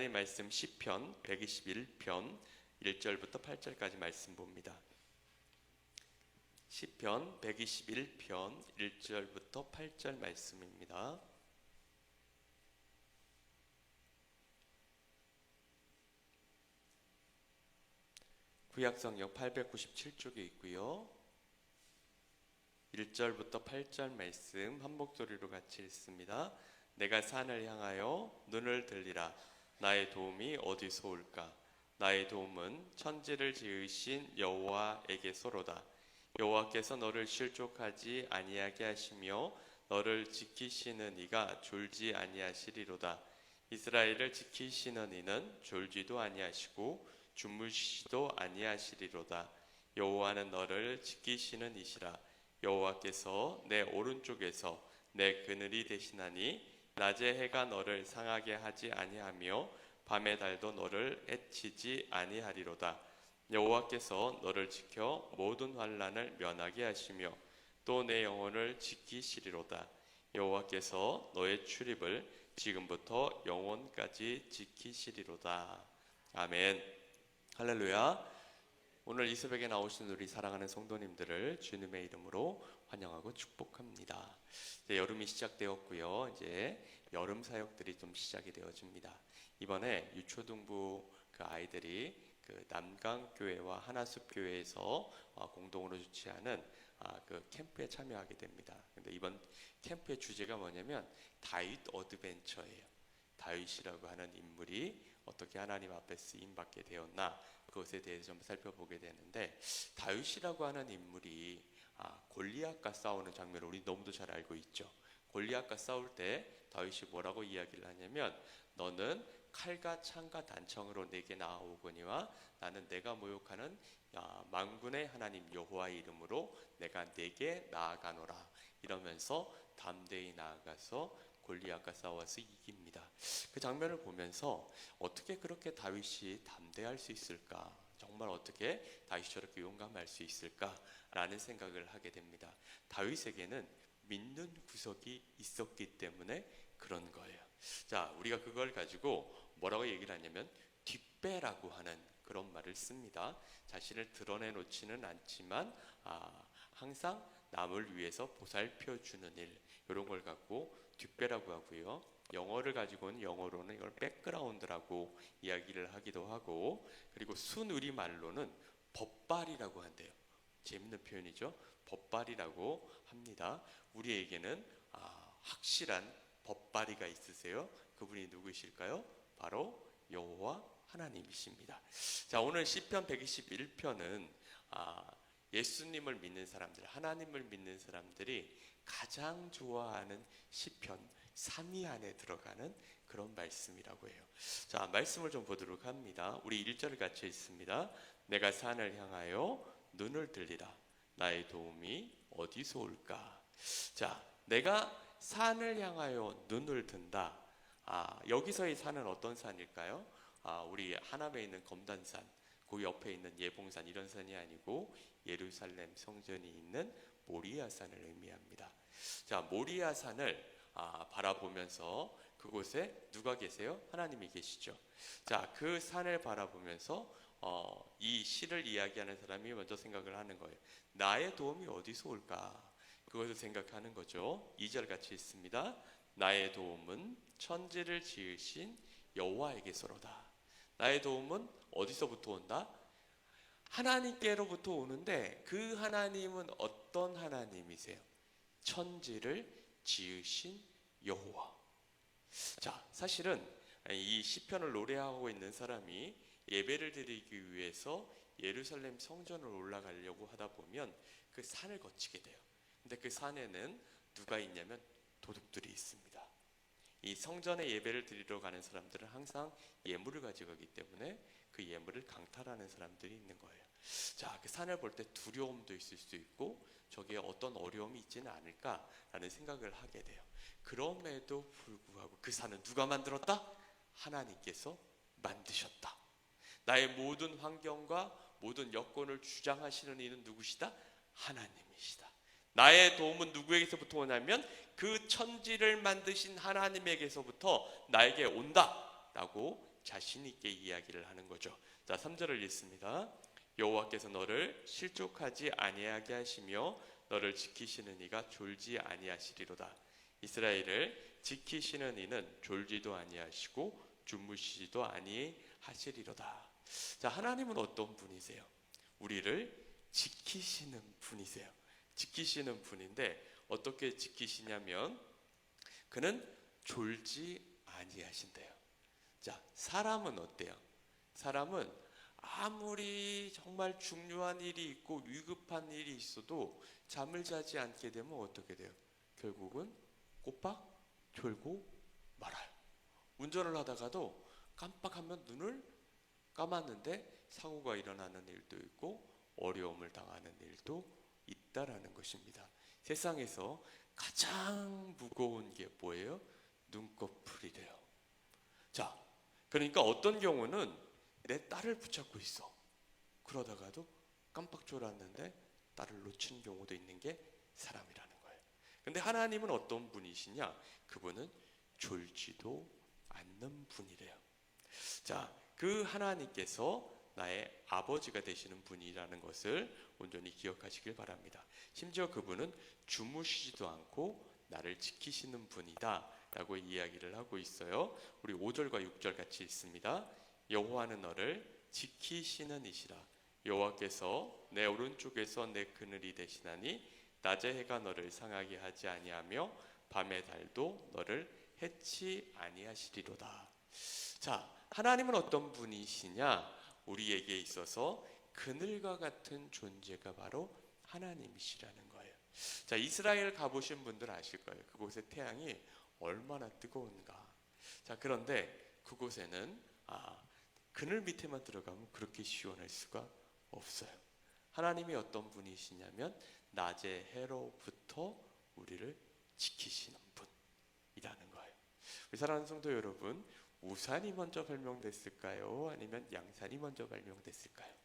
하나님의 말씀 시편 121편 1절부터 8절까지 말씀 봅니다. 시편 121편 1절부터 8절 말씀입니다. 구약성경 897쪽에 있고요. 1절부터 8절 말씀 한 목소리로 같이 읽습니다. 내가 산을 향하여 눈을 들리라. 나의 도움이 어디서 올까? 나의 도움은 천지를 지으신 여호와에게서로다. 여호와께서 너를 실족하지 아니하게 하시며 너를 지키시는 이가 졸지 아니하시리로다. 이스라엘을 지키시는 이는 졸지도 아니하시고 주무시지도 아니하시리로다. 여호와는 너를 지키시는 이시라. 여호와께서 내 오른쪽에서 내 그늘이 되시나니 낮에 해가 너를 상하게 하지 아니하며 밤의 달도 너를 해치지 아니하리로다. 여호와께서 너를 지켜 모든 환난을 면하게 하시며 또 내 영혼을 지키시리로다. 여호와께서 너의 출입을 지금부터 영원까지 지키시리로다. 아멘. 할렐루야. 오늘 이 새벽에 나오신 우리 사랑하는 성도님들을 주님의 이름으로 환영하고 축복합니다. 이제 여름이 시작되었고요. 이제 여름 사역들이 좀 시작이 되어집니다. 이번에 유초등부 그 아이들이 그 남강교회와 하나숲교회에서 공동으로 주최하는 그 캠프에 참여하게 됩니다. 근데 이번 캠프의 주제가 뭐냐면 다윗 어드벤처예요. 다윗이라고 하는 인물이 어떻게 하나님 앞에 쓰임 받게 되었나, 그것에 대해서 좀 살펴보게 되는데, 다윗이라고 하는 인물이 골리앗과 싸우는 장면을 우리 너무도 잘 알고 있죠. 골리앗과 싸울 때 다윗이 뭐라고 이야기를 하냐면, 너는 칼과 창과 단청으로 내게 나아오거니와 나는 내가 모욕하는 만군의 하나님 여호와의 이름으로 내가 내게 나아가노라. 이러면서 담대히 나아가서 골리앗과 싸워서 이깁니다. 그 장면을 보면서 어떻게 그렇게 다윗이 담대할 수 있을까? 정말 어떻게 다윗이 저렇게 용감할 수 있을까라는 생각을 하게 됩니다. 다윗에게는 믿는 구석이 있었기 때문에 그런 거예요. 자, 우리가 그걸 가지고 뭐라고 얘기를 하냐면 뒷배라고 하는 그런 말을 씁니다. 자신을 드러내놓지는 않지만 항상 남을 위해서 보살펴주는 일, 이런 걸 갖고 뒷배라고 하고요. 영어를 가지고는 영어로는 이걸 백그라운드라고 이야기를 하기도 하고, 그리고 순우리말로는 법발이라고 한대요. 재밌는 표현이죠. 법발이라고 합니다. 우리에게는 확실한 법발이가 있으세요. 그분이 누구실까요? 바로 여호와 하나님이십니다. 자, 오늘 시편 121편은 예수님을 믿는 사람들, 하나님을 믿는 사람들이 가장 좋아하는 시편 3위 안에 들어가는 그런 말씀이라고 해요. 자, 말씀을 좀 보도록 합니다. 우리 1절 같이 읽습니다. 내가 산을 향하여 눈을 들리라. 나의 도움이 어디서 올까? 자, 내가 산을 향하여 눈을 든다. 여기서의 산은 어떤 산일까요? 우리 하남에 있는 검단산, 그 옆에 있는 예봉산, 이런 산이 아니고 예루살렘 성전이 있는 모리아산을 의미합니다. 자, 모리아산을 바라보면서 그곳에 누가 계세요? 하나님이 계시죠. 자, 그 산을 바라보면서 이 시를 이야기하는 사람이 먼저 생각을 하는 거예요. 나의 도움이 어디서 올까? 그것을 생각하는 거죠. 2절 같이 있습니다. 나의 도움은 천지를 지으신 여호와에게서로다. 나의 도움은 어디서부터 온다? 하나님께로부터 오는데, 그 하나님은 어떤 하나님이세요? 천지를 지으신 여호와. 자, 사실은 이 시편을 노래하고 있는 사람이 예배를 드리기 위해서 예루살렘 성전을 올라가려고 하다 보면 그 산을 거치게 돼요. 근데 그 산에는 누가 있냐면 도둑들이 있습니다. 이 성전에 예배를 드리러 가는 사람들은 항상 예물을 가지고 가기 때문에 그 예물을 강탈하는 사람들이 있는 거예요. 자, 그 산을 볼 때 두려움도 있을 수 있고 저기에 어떤 어려움이 있지는 않을까라는 생각을 하게 돼요. 그럼에도 불구하고 그 산은 누가 만들었다? 하나님께서 만드셨다. 나의 모든 환경과 모든 여건을 주장하시는 이는 누구시다? 하나님이시다. 나의 도움은 누구에게서부터 오냐면 그 천지를 만드신 하나님에게서부터 나에게 온다 라고 자신 있게 이야기를 하는 거죠. 자, 3절을 읽습니다. 여호와께서 너를 실족하지 아니하게 하시며 너를 지키시는 이가 졸지 아니하시리로다. 이스라엘을 지키시는 이는 졸지도 아니하시고 주무시지도 아니하시리로다. 자, 하나님은 어떤 분이세요? 우리를 지키시는 분이세요. 지키시는 분인데 어떻게 지키시냐면 그는 졸지 아니하신대요. 자, 사람은 어때요? 사람은 아무리 정말 중요한 일이 있고 위급한 일이 있어도 잠을 자지 않게 되면 어떻게 돼요? 결국은 꼬박 졸고 말아요. 운전을 하다가도 깜빡하면 눈을 감았는데 사고가 일어나는 일도 있고 어려움을 당하는 일도 있다라는 것입니다. 세상에서 가장 무거운 게 뭐예요? 눈꺼풀이래요. 자, 그러니까 어떤 경우는 내 딸을 붙잡고 있어. 그러다가도 깜빡 졸았는데 딸을 놓친 경우도 있는 게 사람이라는 거예요. 근데 하나님은 어떤 분이시냐? 그분은 졸지도 않는 분이래요. 자, 그 하나님께서 나의 아버지가 되시는 분이라는 것을 온전히 기억하시길 바랍니다. 심지어 그분은 주무시지도 않고 나를 지키시는 분이다 라고 이야기를 하고 있어요. 우리 5절과 6절 같이 읽습니다. 여호와는 너를 지키시는 이시라. 여호와께서 내 오른쪽에서 내 그늘이 되시나니 낮의 해가 너를 상하게 하지 아니하며 밤의 달도 너를 해치 아니하시리로다. 자, 하나님은 어떤 분이시냐? 우리에게 있어서 그늘과 같은 존재가 바로 하나님이시라는 거예요. 자, 이스라엘 가보신 분들 아실 거예요. 그곳의 태양이 얼마나 뜨거운가. 자, 그런데 그곳에는 그늘 밑에만 들어가면 그렇게 시원할 수가 없어요. 하나님이 어떤 분이시냐면 낮의 해로부터 우리를 지키시는 분이라는 거예요. 우리 사랑하는 성도 여러분, 우산이 먼저 발명됐을까요? 아니면 양산이 먼저 발명됐을까요?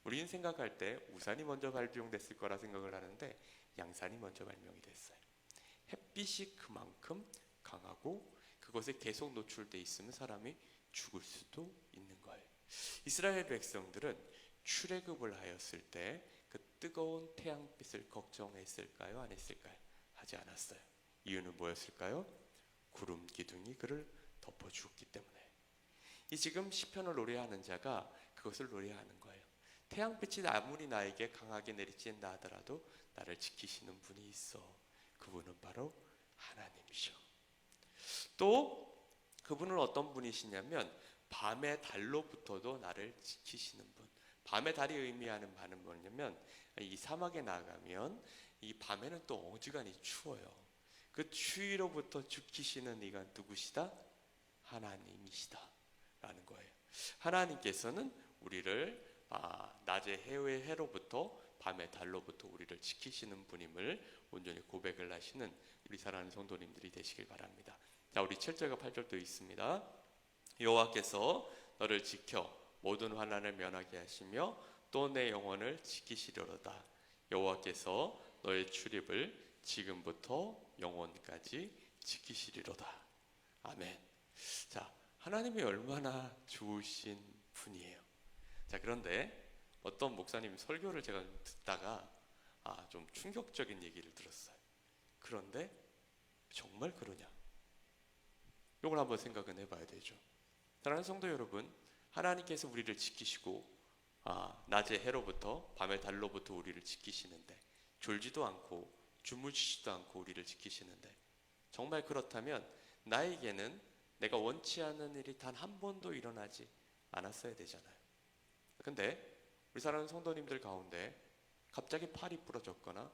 우리는 생각할 때 우산이 먼저 발명됐을 거라 생각을 하는데 양산이 먼저 발명이 됐어요. 햇빛이 그만큼 강하고 그것에 계속 노출돼 있으면 사람이 죽을 수도 있는 거예요. 이스라엘 백성들은 출애굽을 하였을 때 그 뜨거운 태양빛을 걱정했을까요? 안 했을까요? 하지 않았어요. 이유는 뭐였을까요? 구름 기둥이 그를 덮어주었기 때문에. 이 지금 시편을 노래하는 자가 그것을 노래하는 거예요. 태양빛이 아무리 나에게 강하게 내리친다 하더라도 나를 지키시는 분이 있어. 그분은 바로 하나님이셔. 또 그분은 어떤 분이시냐면 밤의 달로부터도 나를 지키시는 분. 밤의 달이 의미하는 바는 뭐냐면 이 사막에 나가면 이 밤에는 또 어지간히 추워요. 그 추위로부터 지키시는 이가 누구시다? 하나님이시다 라는 거예요. 하나님께서는 우리를 낮의 해의 해로부터 밤의 달로부터 우리를 지키시는 분임을 온전히 고백을 하시는 우리 사랑하는 성도님들이 되시길 바랍니다. 자, 우리 7절과 8절도 있습니다. 여호와께서 너를 지켜 모든 환난을 면하게 하시며 또 내 영혼을 지키시려로다. 여호와께서 너의 출입을 지금부터 영원까지 지키시리로다. 아멘. 자, 하나님이 얼마나 좋으신 분이에요. 자, 그런데 어떤 목사님 설교를 제가 듣다가 좀 충격적인 얘기를 들었어요. 그런데 정말 그러냐? 이걸 한번 생각은 해봐야 되죠. 사랑하는 성도 여러분, 하나님께서 우리를 지키시고 낮의 해로부터 밤의 달로부터 우리를 지키시는데 졸지도 않고 주무시지도 않고 우리를 지키시는데 정말 그렇다면 나에게는 내가 원치 않는 일이 단 한 번도 일어나지 않았어야 되잖아요. 근데 우리 사랑하는 성도님들 가운데 갑자기 팔이 부러졌거나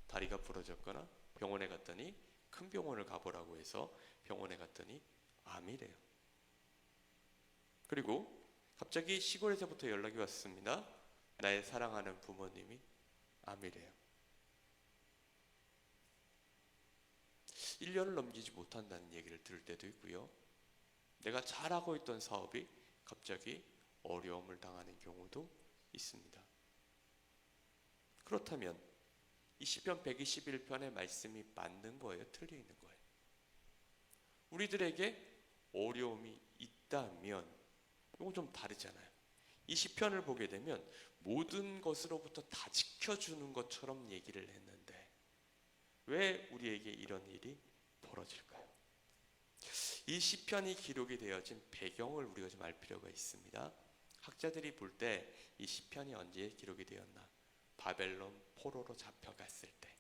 다리가 부러졌거나 병원에 갔더니 큰 병원을 가보라고 해서 병원에 갔더니 암이래요. 그리고 갑자기 시골에서부터 연락이 왔습니다. 나의 사랑하는 부모님이 암이래요. 1년을 넘기지 못한다는 얘기를 들을 때도 있고요. 내가 잘하고 있던 사업이 갑자기 어려움을 당하는 경우도 있습니다. 그렇다면 이 시편 121편의 말씀이 맞는 거예요? 틀려 있는 거예요? 우리들에게 어려움이 있다면 이건 좀 다르잖아요. 이 시편을 보게 되면 모든 것으로부터 다 지켜주는 것처럼 얘기를 했는데 왜 우리에게 이런 일이 벌어질까요? 이 시편이 기록이 되어진 배경을 우리가 좀 알 필요가 있습니다. 학자들이 볼 때 이 시편이 언제 기록이 되었나? 바벨론 포로로 잡혀갔을 때,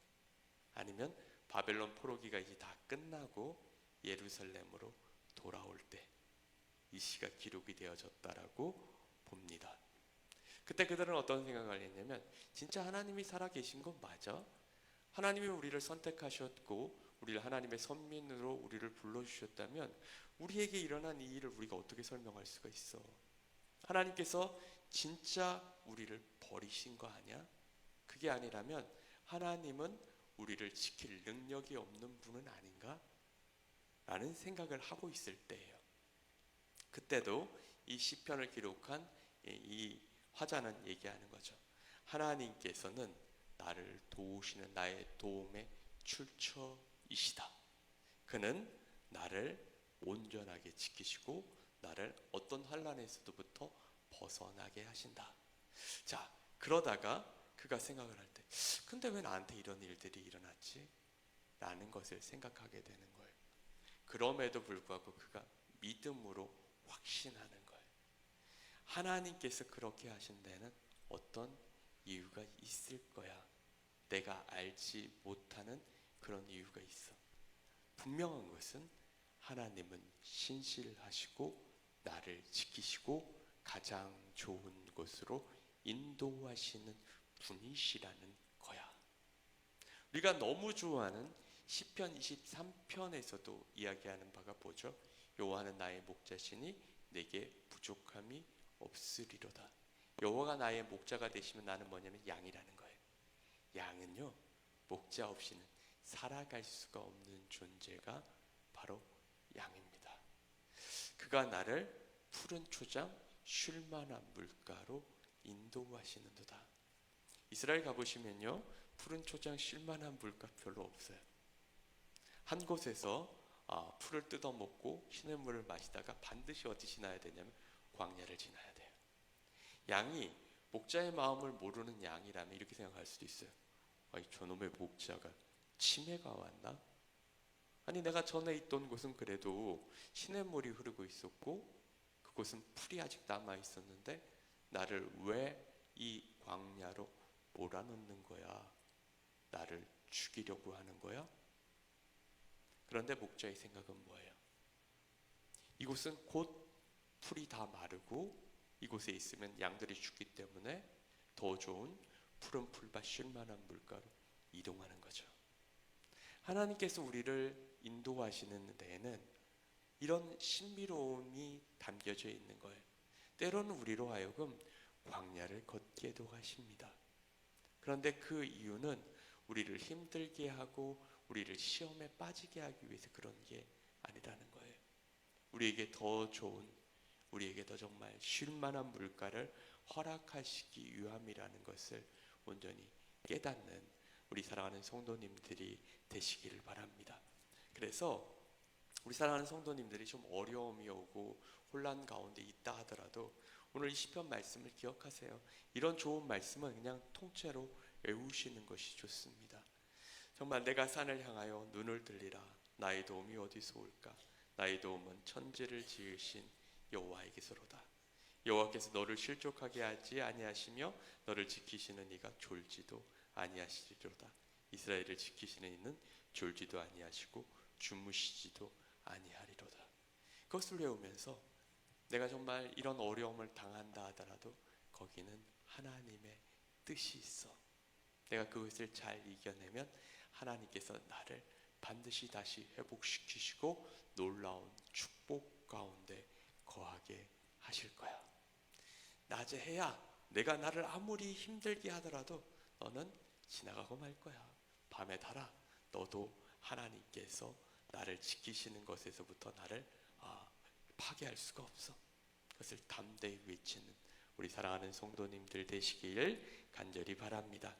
아니면 바벨론 포로기가 이제 다 끝나고 예루살렘으로 돌아올 때 이 시가 기록이 되어졌다라고 봅니다. 그때 그들은 어떤 생각을 했냐면, 진짜 하나님이 살아계신 건 맞아? 하나님이 우리를 선택하셨고 우리를 하나님의 선민으로 우리를 불러주셨다면 우리에게 일어난 이 일을 우리가 어떻게 설명할 수가 있어? 하나님께서 진짜 우리를 버리신 거 아니야? 그게 아니라면 하나님은 우리를 지킬 능력이 없는 분은 아닌가? 라는 생각을 하고 있을 때예요. 그때도 이 시편을 기록한 이 화자는 얘기하는 거죠. 하나님께서는 나를 도우시는 나의 도움의 출처이시다. 그는 나를 온전하게 지키시고 나를 어떤 환난에서부터 벗어나게 하신다. 자, 그러다가 그가 생각을 할 때, 근데 왜 나한테 이런 일들이 일어났지? 라는 것을 생각하게 되는 거예요. 그럼에도 불구하고 그가 믿음으로 확신하는 거예요. 하나님께서 그렇게 하신 데는 어떤 이유가 있을 거야. 내가 알지 못하는 그런 이유가 있어. 분명한 것은 하나님은 신실하시고 나를 지키시고 가장 좋은 곳으로 인도하시는 분이시라는 거야. 우리가 너무 좋아하는 시편 23편에서도 이야기하는 바가 뭐죠? 여호와는 나의 목자시니 내게 부족함이 없으리로다. 여호와가 나의 목자가 되시면 나는 뭐냐면 양이라는 거예요. 양은요, 목자 없이는 살아갈 수가 없는 존재가 바로 양입니다. 그가 나를 푸른 초장 쉴 만한 물가로 인도하시는도다. 이스라엘 가보시면요, 푸른 초장 쉴 만한 물가 별로 없어요. 한 곳에서 풀을 뜯어먹고 시냇물을 마시다가 반드시 어디 지나야 되냐면 광야를 지나야 돼요. 양이 목자의 마음을 모르는 양이라면 이렇게 생각할 수도 있어요. 아니, 저놈의 목자가 치매가 왔나? 아니, 내가 전에 있던 곳은 그래도 시냇물이 흐르고 있었고 그곳은 풀이 아직 남아 있었는데 나를 왜 이 광야로 몰아넣는 거야? 나를 죽이려고 하는 거야? 그런데 목자의 생각은 뭐예요? 이곳은 곧 풀이 다 마르고 이곳에 있으면 양들이 죽기 때문에 더 좋은 푸른 풀밭 쉴 만한 물가로 이동하는 거죠. 하나님께서 우리를 인도하시는 데에는 이런 신비로움이 담겨져 있는 거예요. 때로는 우리로 하여금 광야를 걷게도 하십니다. 그런데 그 이유는 우리를 힘들게 하고 우리를 시험에 빠지게 하기 위해서 그런 게 아니라는 거예요. 우리에게 더 좋은, 우리에게 더 정말 쉴 만한 물가를 허락하시기 위함이라는 것을 온전히 깨닫는 우리 사랑하는 성도님들이 되시기를 바랍니다. 그래서 우리 사랑하는 성도님들이 좀 어려움이 오고 혼란 가운데 있다 하더라도 오늘 이 시편 말씀을 기억하세요. 이런 좋은 말씀은 그냥 통째로 외우시는 것이 좋습니다. 정말 내가 산을 향하여 눈을 들리라. 나의 도움이 어디서 올까? 나의 도움은 천지를 지으신 여호와에게서로다. 여호와께서 너를 실족하게 하지 아니하시며 너를 지키시는 이가 졸지도 아니하시리로다. 이스라엘을 지키시는 이는 졸지도 아니하시고 주무시지도 아니하리로다. 그것을 외우면서 내가 정말 이런 어려움을 당한다 하더라도 거기는 하나님의 뜻이 있어. 내가 그것을 잘 이겨내면 하나님께서 나를 반드시 다시 회복시키시고 놀라운 축복 가운데 거하게 하실 거야. 낮에 해야 내가 나를 아무리 힘들게 하더라도 너는 지나가고 말 거야. 밤에 달아 너도 하나님께서 나를 지키시는 것에서부터 나를 파괴할 수가 없어. 그것을 담대히 외치는 우리 사랑하는 성도님들 되시길 간절히 바랍니다.